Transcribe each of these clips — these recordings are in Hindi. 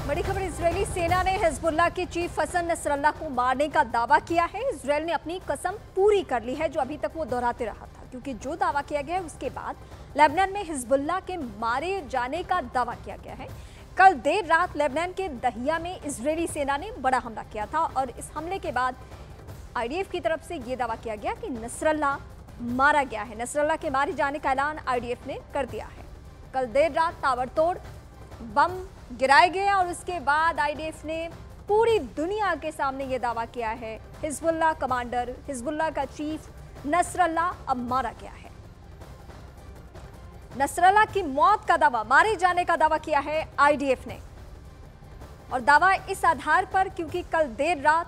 बड़ी खबर, इजरायली सेना ने हिजबुल्लाह के चीफ हसन नसरल्लाह को मारने का दावा किया है। इजरायल ने अपनी कसम पूरी कर ली है, जो अभी तक वो दोहराते रहा था, क्योंकि जो दावा किया गया है उसके बाद लेबनान में हिजबुल्लाह के मारे जाने का दावा किया गया है। कल देर रात लेबनान के दहिया में इजरायली सेना ने बड़ा हमला किया था और इस हमले के बाद आईडीएफ की तरफ से ये दावा किया गया कि नसरल्लाह मारा गया है। नसरल्लाह के मारे जाने का ऐलान आईडीएफ ने कर दिया है। कल देर रात ताबड़तोड़ बम गिराए गए और उसके बाद आईडीएफ ने पूरी दुनिया के सामने ये दावा किया है, हिजबुल्लाह कमांडर, हिजबुल्लाह का चीफ नसरल्लाह अब मारा गया है। नसरल्लाह की मौत का दावा, मारे जाने का दावा किया है आईडीएफ ने, और दावा इस आधार पर क्योंकि कल देर रात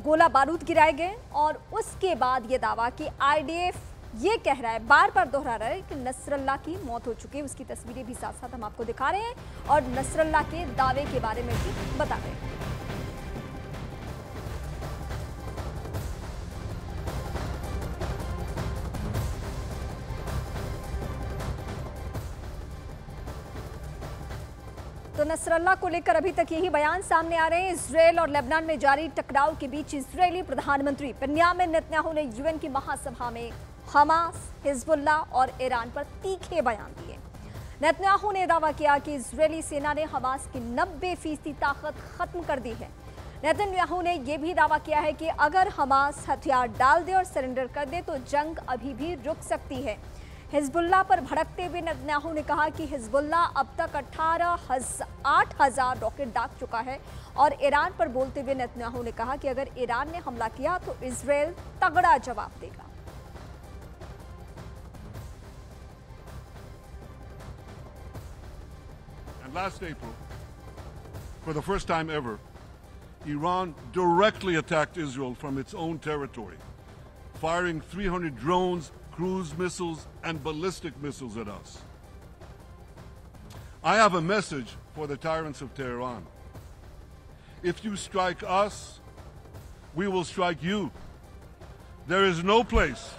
गोला बारूद गिराए गए और उसके बाद ये दावा कि आईडीएफ ये कह रहा है, बार बार दोहरा रहा है कि नसरल्लाह की मौत हो चुकी है। उसकी तस्वीरें भी साथ साथ हम आपको दिखा रहे हैं और नसरल्लाह के दावे के बारे में भी बता रहे हैं। तो नसरल्लाह को लेकर अभी तक यही बयान सामने आ रहे हैं। इजरायल और लेबनान में जारी टकराव के बीच इजरायली प्रधानमंत्री बेंयामिन नेतन्याहू ने यूएन की महासभा में हमास, हिजबुल्लाह और ईरान पर तीखे बयान दिए। नेतन्याहू ने दावा किया कि इजरायली सेना ने हमास की 90% ताकत खत्म कर दी है। नेतन्याहू ने यह भी दावा किया है कि अगर हमास हथियार डाल दे और सरेंडर कर दे तो जंग अभी भी रुक सकती है। हिजबुल्लाह पर भड़कते हुए नेतन्याहू ने कहा कि हिजबुल्लाह अब तक 8,000 रॉकेट दाग चुका है और ईरान पर बोलते हुए नेतन्याहू ने कहा कि अगर ईरान ने हमला किया तो इजरायल तगड़ा जवाब देगा। Last April, for the first time ever, Iran directly attacked Israel from its own territory, firing 300 drones, cruise missiles, and ballistic missiles at us. I have a message for the tyrants of Tehran. If you strike us, we will strike you. There is no place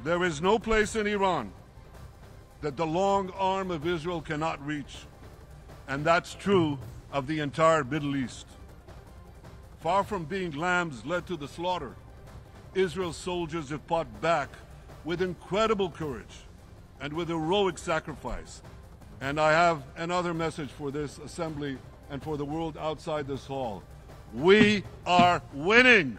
There is no place in Iran that the long arm of Israel cannot reach, and that's true of the entire Middle East. Far from being lambs led to the slaughter, Israel's soldiers have fought back with incredible courage and with heroic sacrifice. And I have another message for this assembly and for the world outside this hall. We are winning!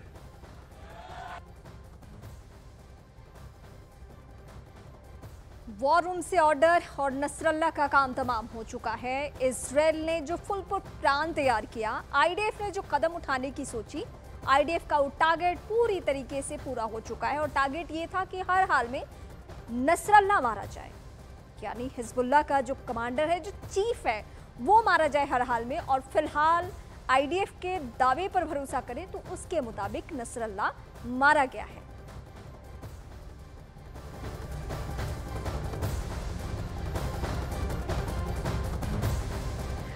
War room से ऑर्डर और नसरल्लाह का काम तमाम हो चुका है। इजरायल ने जो फुल प्लान तैयार किया, आईडीएफ ने जो कदम उठाने की सोची, आईडीएफ का टारगेट पूरी तरीके से पूरा हो चुका है और टारगेट ये था कि हर हाल में नसरल्लाह मारा जाए, यानी हिजबुल्लाह का जो कमांडर है, जो चीफ है, वो मारा जाए हर हाल में। और फिलहाल आईडीएफ के दावे पर भरोसा करें तो उसके मुताबिक नसरल्लाह मारा गया है।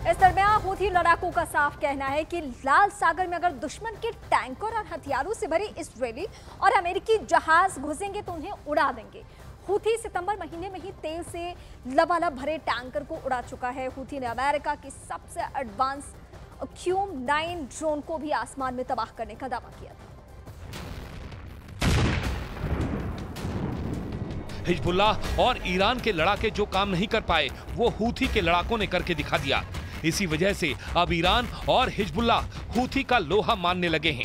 इस दरमियान हूथी लड़ाकों का साफ कहना है कि लाल सागर में अगर दुश्मन के टैंकर और हथियारों से भरे इजरायली और अमेरिकी जहाज घुसेंगे तो उन्हें उड़ा देंगे। हूथी सितंबर महीने में ही तेल से लबालब भरे टैंकर को उड़ा चुका है। हूथी ने अमेरिका की सबसे एडवांस QM9 ड्रोन को भी आसमान में तबाह करने का दावा किया था। हिजबुल्लाह और ईरान के लड़ाके जो काम नहीं कर पाए, वो हूथी के लड़ाकों ने करके दिखा दिया। इसी वजह से अब ईरान और हिजबुल्लाह हूथी का लोहा मानने लगे हैं।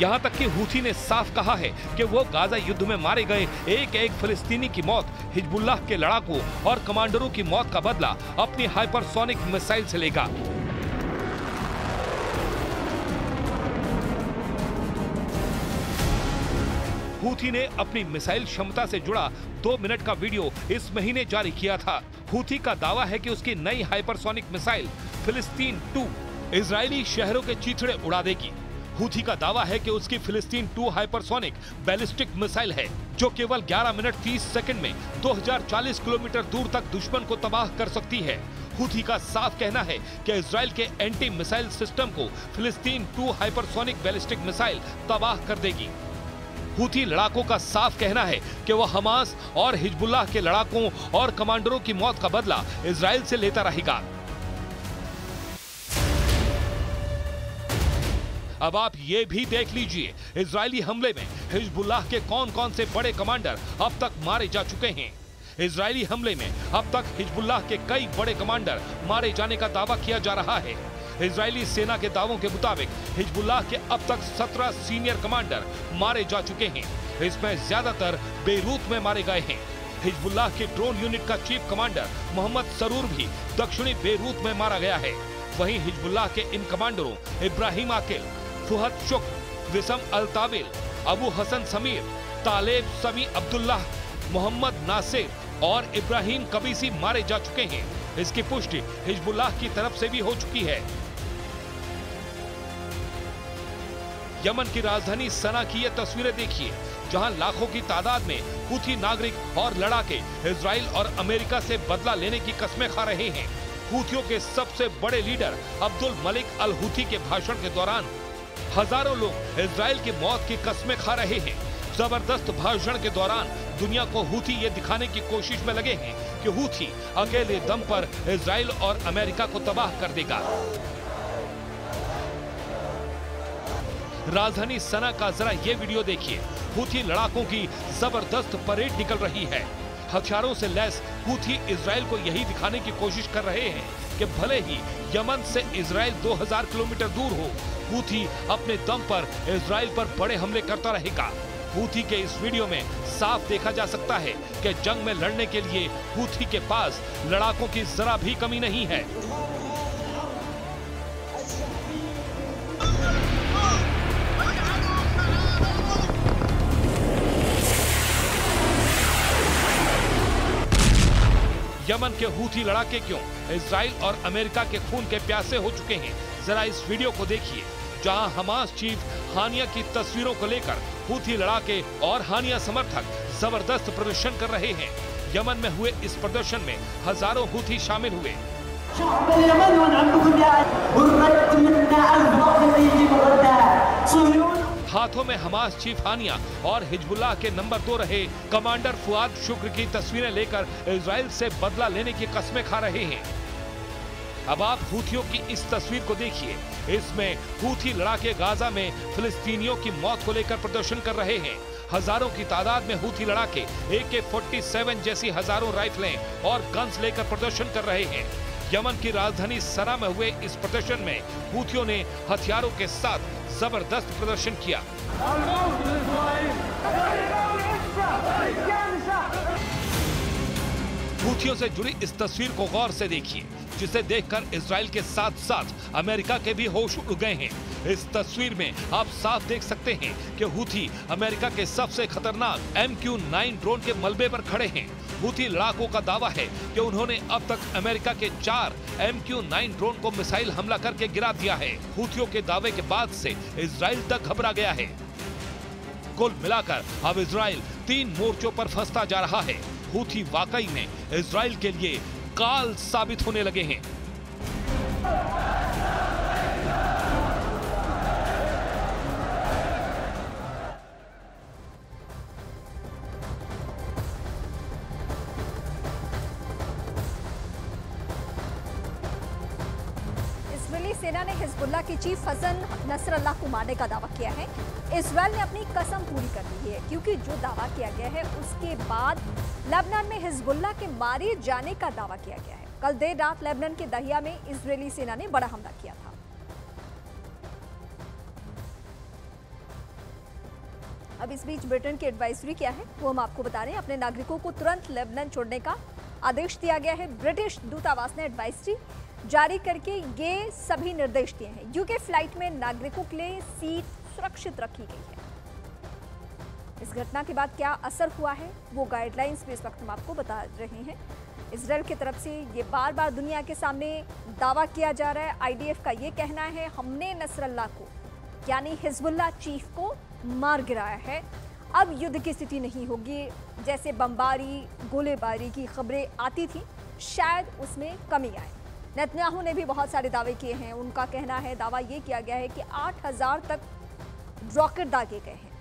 यहाँ तक कि हूथी ने साफ कहा है कि वो गाजा युद्ध में मारे गए एक फिलिस्तीनी की मौत, हिजबुल्लाह के लड़ाकों और कमांडरों की मौत का बदला अपनी हाइपरसोनिक मिसाइल से लेगा। हूथी ने अपनी मिसाइल क्षमता से जुड़ा 2 मिनट का वीडियो इस महीने जारी किया था। हूथी का दावा है कि उसकी नई हाइपरसोनिक मिसाइल फिलिस्तीन 2 इजरायली शहरों के चीथड़े उड़ा देगी। हूथी का दावा है कि उसकी फिलिस्तीन 2 हाइपरसोनिक बैलिस्टिक मिसाइल है जो केवल 11 मिनट 30 सेकंड में 2040 किलोमीटर दूर तक दुश्मन को तबाह कर सकती है। हूथी का साफ कहना है कि इजराइल के एंटी मिसाइल सिस्टम को फिलिस्तीन 2 हाइपरसोनिक बैलिस्टिक मिसाइल तबाह कर देगी। हूथी लड़ाकों का साफ कहना है कि वह हमास और हिजबुल्लाह के लड़ाकों और कमांडरों की मौत का बदला इजराइल से लेता रहेगा। अब आप ये भी देख लीजिए, इजरायली हमले में हिजबुल्लाह के कौन कौन से बड़े कमांडर अब तक मारे जा चुके हैं। इजरायली हमले में अब तक हिजबुल्लाह के कई बड़े कमांडर मारे जाने का दावा किया जा रहा है। इजरायली सेना के दावों के मुताबिक हिजबुल्लाह के अब तक 17 सीनियर कमांडर मारे जा चुके हैं। इसमें ज्यादातर बेरूत में मारे गए हैं। हिजबुल्लाह के ड्रोन यूनिट का चीफ कमांडर मोहम्मद सरूर भी दक्षिणी बेरूत में मारा गया है। वहीं हिजबुल्लाह के इन कमांडरों इब्राहिम आकिल, फुहद शुक्र, विसम अल ताविल, अबू हसन समीर, तालेब समी अब्दुल्लाह, मोहम्मद नासिर और इब्राहिम कबीसी मारे जा चुके हैं। इसकी पुष्टि हिजबुल्लाह की तरफ से भी हो चुकी है। यमन की राजधानी सना की ये तस्वीरें देखिए, जहां लाखों की तादाद में हूथी नागरिक और लड़ाके इजराइल और अमेरिका से बदला लेने की कस्में खा रहे हैं। हूथियों के सबसे बड़े लीडर अब्दुल मलिक अल हूथी के भाषण के दौरान हजारों लोग इजराइल की मौत की कस्में खा रहे हैं। जबरदस्त भाषण के दौरान दुनिया को हूथी ये दिखाने की कोशिश में लगे हैं कि हूथी अकेले दम पर इजराइल और अमेरिका को तबाह कर देगा। राजधानी सना का जरा ये वीडियो देखिए, हूथी लड़ाकों की जबरदस्त परेड निकल रही है। हथियारों से लैस हूथी इजराइल को यही दिखाने की कोशिश कर रहे हैं कि भले ही यमन से इजराइल 2000 किलोमीटर दूर हो, हूथी अपने दम पर इजराइल पर बड़े हमले करता रहेगा। हूथी के इस वीडियो में साफ देखा जा सकता है कि जंग में लड़ने के लिए हूथी के पास लड़ाकों की जरा भी कमी नहीं है। यमन के हूथी लड़ाके क्यों इजराइल और अमेरिका के खून के प्यासे हो चुके हैं, जरा इस वीडियो को देखिए, जहां हमास चीफ हानिया की तस्वीरों को लेकर हूथी लड़ाके और हानिया समर्थक जबरदस्त प्रदर्शन कर रहे हैं। यमन में हुए इस प्रदर्शन में हजारों हूथी शामिल हुए। हाथों में हमास चीफ हानिया और हिजबुल्लाह के नंबर 2 रहे कमांडर फुआद शुक्र की तस्वीरें लेकर इजराइल से बदला लेने की कस्में खा रहे हैं। अब आप हूथियों की इस तस्वीर को देखिए, इसमें हूथी लड़ाके गाजा में फिलिस्तीनियों की मौत को लेकर प्रदर्शन कर रहे हैं। हजारों की तादाद में हूथी लड़ाके AK-47 जैसी हजारों राइफलें और गन्स लेकर प्रदर्शन कर रहे हैं। यमन की राजधानी सना में हुए इस प्रदर्शन में हूथियों ने हथियारों के साथ जबरदस्त प्रदर्शन किया। हूथियों से जुड़ी इस तस्वीर को गौर से देखिए, जिसे देखकर इजराइल के साथ साथ अमेरिका के भी होश उड़ गए हैं। इस तस्वीर में आप साफ देख सकते हैं कि हूथी अमेरिका के सबसे खतरनाक MQ-9 ड्रोन के मलबे पर खड़े हैं। हूथी लड़ाकों का दावा है कि उन्होंने अब तक अमेरिका के 4 MQ-9 ड्रोन को मिसाइल हमला करके गिरा दिया है। हूथियों के दावे के बाद से इजराइल तक घबरा गया है। कुल मिलाकर अब इजराइल 3 मोर्चों पर फंसता जा रहा है। हूथी वाकई में इजराइल के लिए काल साबित होने लगे हैं। इजरायली सेना ने हिजबुल्लाह के चीफ हसन नसरल्लाह को मारने का दावा किया है। इजराइल ने अपनी कसम पूरी कर ली है, क्योंकि जो दावा किया गया है उसके बाद लेबनान में हिजबुल्लाह के मारे जाने का दावा किया गया है। कल देर रात लेबनान के दहिया में इजरायली सेना ने बड़ा हमला किया था। अब इस बीच ब्रिटेन की एडवाइजरी क्या है वो हम आपको बता रहे हैं। अपने नागरिकों को तुरंत लेबनान छोड़ने का आदेश दिया गया है। ब्रिटिश दूतावास ने एडवाइजरी जारी करके ये सभी निर्देश दिए हैं। यूके फ्लाइट में नागरिकों के लिए सीट सुरक्षित रखी गई है। इस घटना के बाद क्या असर हुआ है वो गाइडलाइंस भी इस वक्त हम आपको बता रहे हैं। इजराइल की तरफ से ये बार बार दुनिया के सामने दावा किया जा रहा है। आईडीएफ का ये कहना है हमने नसरल्लाह को यानी हिजबुल्लाह चीफ को मार गिराया है। अब युद्ध की स्थिति नहीं होगी। जैसे बमबारी गोलीबारी की खबरें आती थी शायद उसमें कमी आए। नेतन्याहू ने भी बहुत सारे दावे किए हैं। उनका कहना है, दावा ये किया गया है कि 8000 तक रॉकेट दागे गए हैं।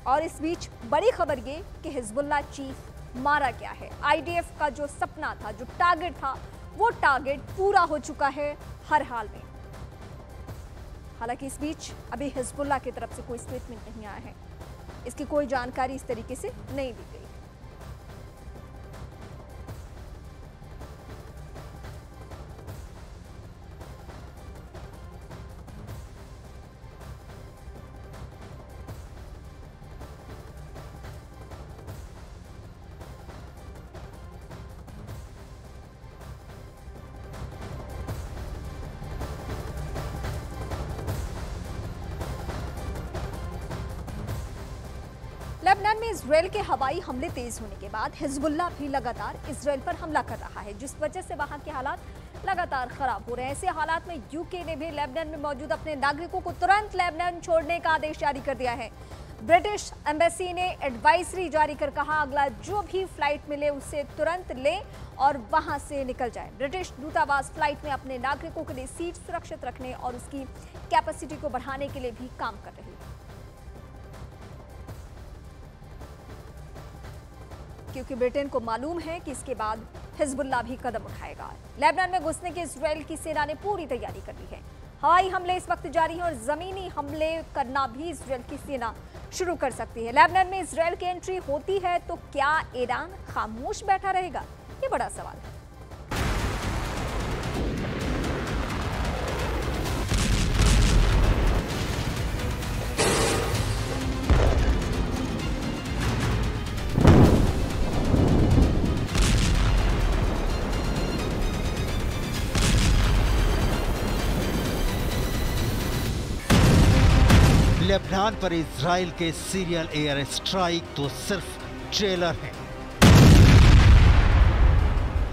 और इस बीच बड़ी खबर ये कि हिजबुल्लाह चीफ मारा गया है। आईडीएफ का जो सपना था, जो टारगेट था, वो टारगेट पूरा हो चुका है हर हाल में। हालांकि इस बीच अभी हिजबुल्लाह की तरफ से कोई स्टेटमेंट नहीं आया है। इसकी कोई जानकारी इस तरीके से नहीं दी गई। लेबनान में इजराइल के हवाई हमले तेज होने के बाद हिजबुल्लाह भी लगातार इजराइल पर हमला कर रहा है, जिस वजह से वहां के हालात लगातार खराब हो रहे हैं। ऐसे हालात में यूके ने भी लेबनान में मौजूद अपने नागरिकों को तुरंत लेबनान छोड़ने का आदेश जारी कर दिया है। ब्रिटिश एम्बेसी ने एडवाइजरी जारी कर कहा अगला जो भी फ्लाइट मिले उसे तुरंत ले और वहां से निकल जाए। ब्रिटिश दूतावास फ्लाइट में अपने नागरिकों के लिए सीट सुरक्षित रखने और उसकी कैपेसिटी को बढ़ाने के लिए भी काम कर रही है, क्योंकि ब्रिटेन को मालूम है कि इसके बाद हिजबुल्लाह भी कदम उठाएगा। लेबनान में घुसने की इजराइल की सेना ने पूरी तैयारी कर ली है। हवाई हमले इस वक्त जारी हैं और जमीनी हमले करना भी इजराइल की सेना शुरू कर सकती है। लेबनान में इजराइल की एंट्री होती है तो क्या ईरान खामोश बैठा रहेगा, ये बड़ा सवाल है। लेबनान पर इजराइल के सीरियल एयर स्ट्राइक तो सिर्फ ट्रेलर है।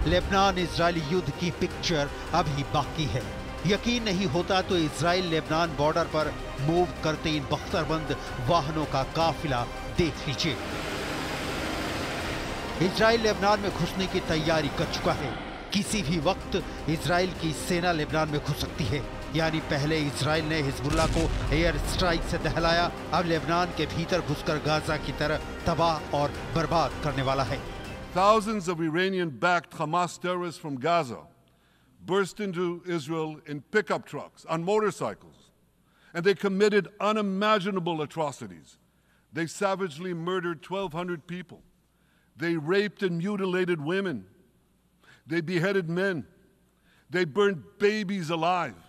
लेबनान इजरायली युद्ध की पिक्चर अभी बाकी है। यकीन नहीं होता तो इजराइल लेबनान बॉर्डर पर मूव करते इन बख्तरबंद वाहनों का काफिला देख लीजिए। इजराइल लेबनान में घुसने की तैयारी कर चुका है। किसी भी वक्त इजराइल की सेना लेबनान में घुस सकती है। यानी पहले इजराइल ने हिजबुल्लाह को एयर स्ट्राइक से दहलाया, अब लेबनान के भीतर घुसकर गाजा की तरह तबाह और बर्बाद करने वाला है। Thousands of Iranian-backed Hamas terrorists from Gaza burst into Israel in pickup trucks, on motorcycles, and they committed unimaginable atrocities. They savagely murdered 1,200 people. They raped and mutilated women. They beheaded men. They burned babies alive.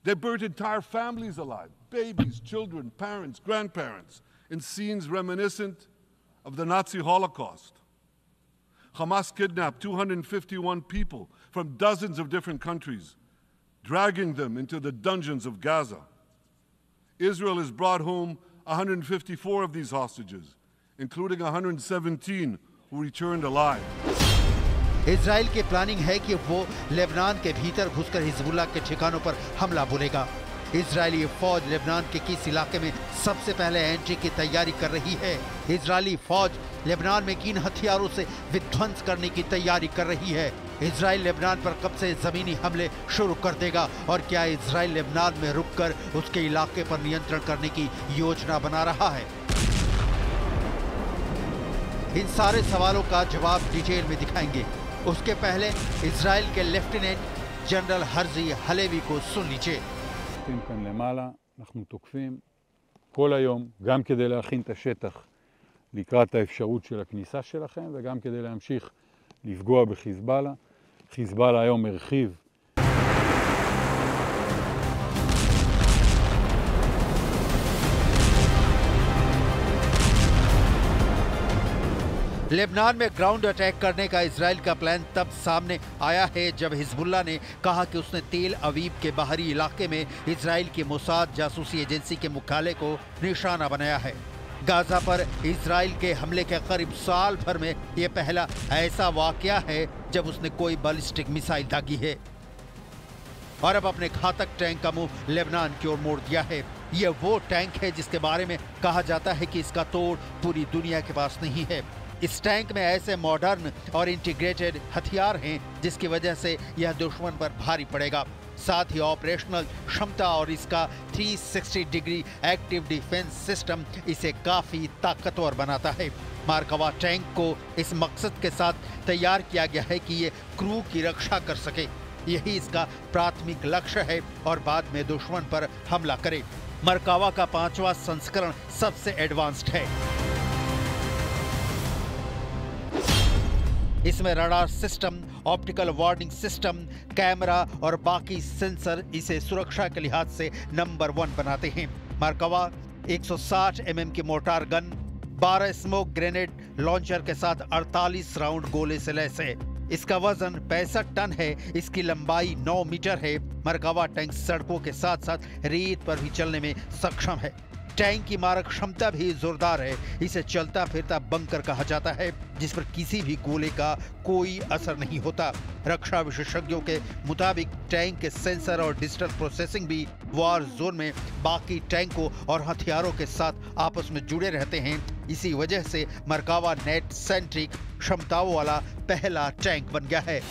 They burnt entire families alive, babies, children, parents, grandparents, in scenes reminiscent of the Nazi Holocaust. Hamas kidnapped 251 people from dozens of different countries, dragging them into the dungeons of Gaza. Israel has brought home 154 of these hostages, including 117 who returned alive. Israel की प्लानिंग है कि वो लेबनान के भीतर घुसकर हिजबुल्लाह के ठिकानों पर हमला बोलेगा। इजरायली फौज लेबनान के किस इलाके में सबसे पहले एंट्री की तैयारी कर रही है? इजरायली फौज लेबनान में किन हथियारों से विध्वंस करने की तैयारी कर रही है? इजराइल लेबनान पर कब से जमीनी हमले शुरू कर देगा और क्या इजराइल लेबनान में रुककर उसके इलाके पर नियंत्रण करने की योजना बना रहा है? इन सारे सवालों का जवाब डिटेल में दिखाएंगे। उसके पहले इजराइल के लेफ्टिनेंट जनरल हर्जी हलेवी को सुन लीजिए। כאן למעלה, אנחנו תוקפים כל היום, גם כדי להכין את השטח לקראת האפשרות של הכניסה שלכם, וגם כדי להמשיך לפגוע בחיזבאללה. חיזבאללה היום הרחיב. लेबनान में ग्राउंड अटैक करने का इजराइल का प्लान तब सामने आया है जब हिजबुल्लाह ने कहा कि उसने तेल अवीव के बाहरी इलाके में इजराइल की मोसाद जासूसी एजेंसी के मुख्यालय को निशाना बनाया है। गाजा पर इजराइल के हमले के करीब साल भर में यह पहला ऐसा वाकया है जब उसने कोई बैलिस्टिक मिसाइल दागी है और अब अपने घातक टैंक का मुंह लेबनान की ओर मोड़ दिया है। यह वो टैंक है जिसके बारे में कहा जाता है कि इसका तोड़ पूरी दुनिया के पास नहीं है। इस टैंक में ऐसे मॉडर्न और इंटीग्रेटेड हथियार हैं जिसकी वजह से यह दुश्मन पर भारी पड़ेगा। साथ ही ऑपरेशनल क्षमता और इसका 360 डिग्री एक्टिव डिफेंस सिस्टम इसे काफी ताकतवर बनाता है। मार्कवा टैंक को इस मकसद के साथ तैयार किया गया है कि ये क्रू की रक्षा कर सके। यही इसका प्राथमिक लक्ष्य है और बाद में दुश्मन पर हमला करे। मरकावा का 5वां संस्करण सबसे एडवांस्ड है। इसमें radar system, optical warning system, camera और बाकी सेंसर इसे सुरक्षा के लिहाज से नंबर 1 बनाते हैं। मरकावा 160 mm की mortar gun, 12 smoke grenade launcher के साथ 48 राउंड गोले से लैस है। इसका वजन 65 टन है। इसकी लंबाई 9 मीटर है। मरकावा टैंक सड़कों के साथ साथ रेत पर भी चलने में सक्षम है। टैंक की मारक क्षमता भी जोरदार है। इसे चलता फिरता बंकर कहा जाता है जिस पर किसी भी गोले का कोई असर नहीं होता। रक्षा विशेषज्ञों के मुताबिक टैंक के सेंसर और डिजिटल प्रोसेसिंग भी वॉर जोन में बाकी टैंकों और हथियारों के साथ आपस में जुड़े रहते हैं। इसी वजह से मरकावा नेट सेंट्रिक क्षमताओं वाला पहला टैंक बन गया है।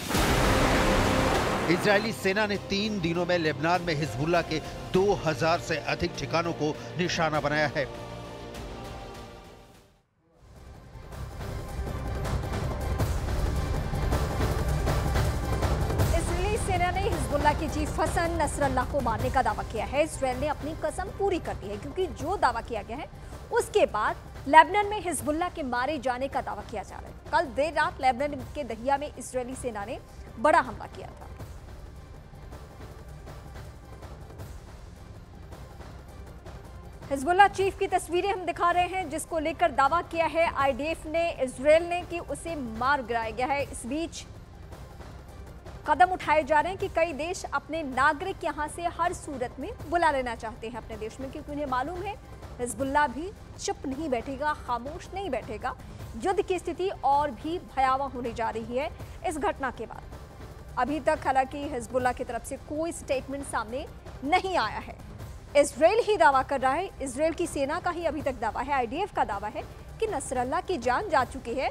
इजरायली सेना ने 3 दिनों में लेबनान में हिजबुल्लाह के 2000 से अधिक ठिकानों को निशाना बनाया है। इजरायली सेना ने हिजबुल्लाह के चीफ हसन नसरल्लाह को मारने का दावा किया है। इजरायल ने अपनी कसम पूरी कर दी है क्योंकि जो दावा किया गया है उसके बाद लेबनान में हिजबुल्लाह के मारे जाने का दावा किया जा रहा है। कल देर रात लेबनान के दहिया में इजरायली सेना ने बड़ा हमला किया था। हिजबुल्लाह चीफ की तस्वीरें हम दिखा रहे हैं जिसको लेकर दावा किया है आईडीएफ ने, इजरायल ने, कि उसे मार गिराया गया है। इस बीच कदम उठाए जा रहे हैं कि कई देश अपने नागरिक यहां से हर सूरत में बुला लेना चाहते हैं अपने देश में, क्योंकि उन्हें मालूम है हिजबुल्लाह भी चुप नहीं बैठेगा, खामोश नहीं बैठेगा। युद्ध की स्थिति और भी भयावह होने जा रही है इस घटना के बाद। अभी तक हालांकि हिजबुल्लाह की तरफ से कोई स्टेटमेंट सामने नहीं आया है। इजरायल ही दावा कर रहा है, इजरायल की सेना का ही अभी तक दावा है, आईडीएफ का दावा है कि नसरल्लाह की जान जा चुकी है।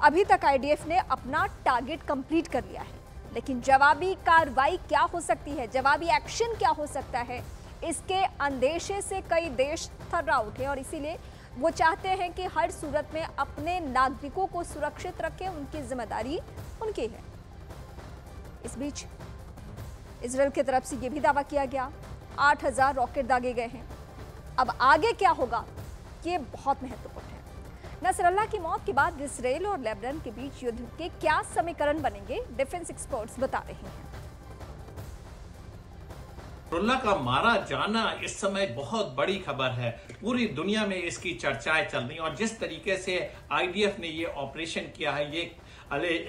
अभी तक आईडीएफ ने अपना टारगेट कंप्लीट कर लिया है, लेकिन जवाबी कार्रवाई क्या हो सकती है, जवाबी एक्शन क्या हो सकता है, इसके अंदेशे से कई देश थर्रा उठे और इसीलिए वो चाहते हैं कि हर सूरत में अपने नागरिकों को सुरक्षित रखें, उनकी जिम्मेदारी उनकी है। इस बीच इजरायल की तरफ से यह भी दावा किया गया 8000 रॉकेट दागे गए हैं। अब आगे क्या होगा ये बहुत महत्वपूर्ण है। नसरल्लाह की मौत के बाद इजरायल और लेबनान के बीच युद्ध के क्या समीकरण बनेंगे, डिफेंस एक्सपर्ट्स बता रहे हैं। नसरुल्लाह का मारा जाना इस समय बहुत बड़ी खबर है। पूरी दुनिया में इसकी चर्चाएं चल रही हैं और जिस तरीके से आईडीएफ ने ये ऑपरेशन किया है ये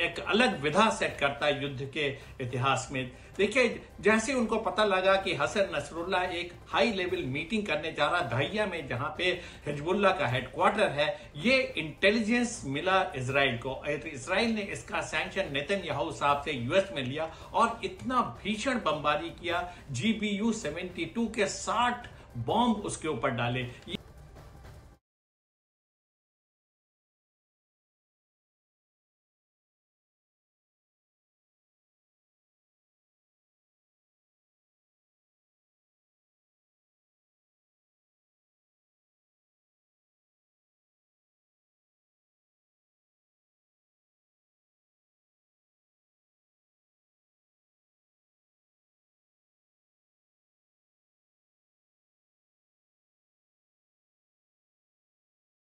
एक अलग विधा सेट करता है युद्ध के इतिहास में। देखिए, जैसे उनको पता लगा कि हसन नसरुल्लाह एक हाई लेवल मीटिंग करने जा रहा दहिया में, जहां पे हिजबुल्लाह का हेडक्वार्टर है, ये इंटेलिजेंस मिला इजराइल को। इजराइल ने इसका सैंक्शन नेतन्याहू साहब से यूएस में लिया और इतना भीषण बमबारी किया, GBU-72 के 60 बॉम्ब उसके ऊपर डाले।